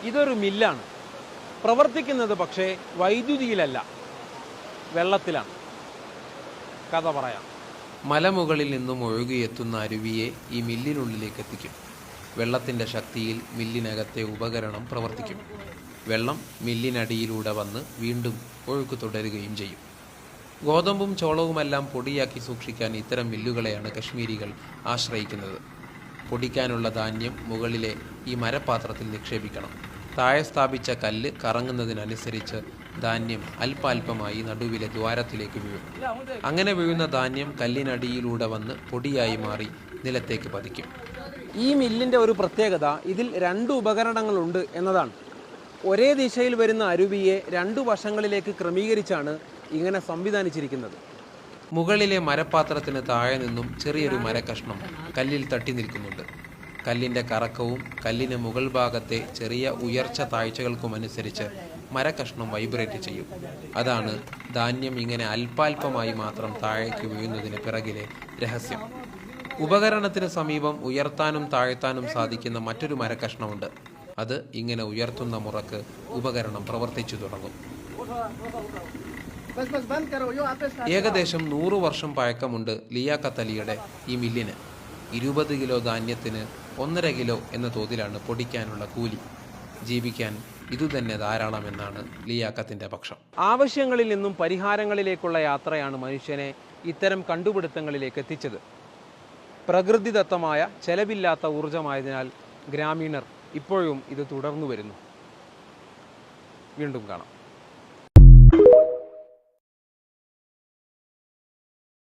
ഇതൊരു മില്ലാണ്. പ്രവർത്തിക്കുന്നത് പക്ഷേ വൈദ്യുതിയിലല്ല, വെള്ളത്തിലാണ്. കഥ പറയാം. മലമുകളിൽ നിന്നും ഒഴുകിയെത്തുന്ന അരുവിയെ ഈ മില്ലിനുള്ളിലേക്ക് എത്തിക്കും. വെള്ളത്തിൻ്റെ ശക്തിയിൽ മില്ലിനകത്തെ ഉപകരണം പ്രവർത്തിക്കും. വെള്ളം മില്ലിനടിയിലൂടെ വന്ന് വീണ്ടും ഒഴുക്ക് തുടരുകയും ചെയ്യും. ഗോതമ്പും ചോളവുമെല്ലാം പൊടിയാക്കി സൂക്ഷിക്കാൻ ഇത്തരം മില്ലുകളെയാണ് കശ്മീരികൾ ആശ്രയിക്കുന്നത്. പൊടിക്കാനുള്ള ധാന്യം മുകളിലെ ഈ മരപാത്രത്തിൽ നിക്ഷേപിക്കണം. താഴെ സ്ഥാപിച്ച കല്ല് കറങ്ങുന്നതിനനുസരിച്ച് ധാന്യം അല്പാൽപമായി നടുവിലെ ദ്വാരത്തിലേക്ക് വീഴും. അങ്ങനെ വീഴുന്ന ധാന്യം കല്ലിനടിയിലൂടെ വന്ന് പൊടിയായി മാറി നിലത്തേക്ക് പതിക്കും. ഈ മില്ലിൻ്റെ ഒരു പ്രത്യേകത ഇതിൽ 2 ഉപകരണങ്ങളുണ്ട് എന്നതാണ്. ഒരേ ദിശയിൽ വരുന്ന അരുവിയെ 2 വശങ്ങളിലേക്ക് ക്രമീകരിച്ചാണ് ഇങ്ങനെ സംവിധാനിച്ചിരിക്കുന്നത്. മുകളിലെ മരപാത്രത്തിന് താഴെ നിന്നും ചെറിയൊരു മരക്കഷ്ണം കല്ലിൽ തട്ടി നിൽക്കുന്നുണ്ട്. കല്ലിൻ്റെ കറക്കവും കല്ലിന് മുകൾ ഭാഗത്തെ ചെറിയ ഉയർച്ച താഴ്ചകൾക്കുമനുസരിച്ച് മരക്കഷ്ണം വൈബ്രേറ്റ് ചെയ്യും. അതാണ് ധാന്യം ഇങ്ങനെ അല്പാൽപമായി മാത്രം താഴേക്ക് വീഴുന്നതിന് പിറകിലെ രഹസ്യം. ഉപകരണത്തിന് സമീപം ഉയർത്താനും താഴ്ത്താനും സാധിക്കുന്ന മറ്റൊരു മരക്കഷ്ണമുണ്ട്. അത് ഇങ്ങനെ ഉയർത്തുന്ന മുറക്ക് ഉപകരണം പ്രവർത്തിച്ചു തുടങ്ങും. ഏകദേശം 100 വർഷം പഴക്കമുണ്ട് ലിയാഖത്ത് അലിയുടെ ഈ മില്ലിന്. 20 കിലോ ധാന്യത്തിന് 1.5 കിലോ എന്ന തോതിലാണ് പൊടിക്കാനുള്ള കൂലി. ജീവിക്കാൻ ഇതുതന്നെ ധാരാളമെന്നാണ് ലിയാഖത്തിൻ്റെ പക്ഷം. ആവശ്യങ്ങളിൽ നിന്നും പരിഹാരങ്ങളിലേക്കുള്ള യാത്രയാണ് മനുഷ്യനെ ഇത്തരം കണ്ടുപിടുത്തങ്ങളിലേക്ക് എത്തിച്ചത്. പ്രകൃതിദത്തമായ ചെലവില്ലാത്ത ഊർജമായതിനാൽ ഗ്രാമീണർ ഇപ്പോഴും ഇത് തുടർന്നു വരുന്നു. വീണ്ടും കാണാം.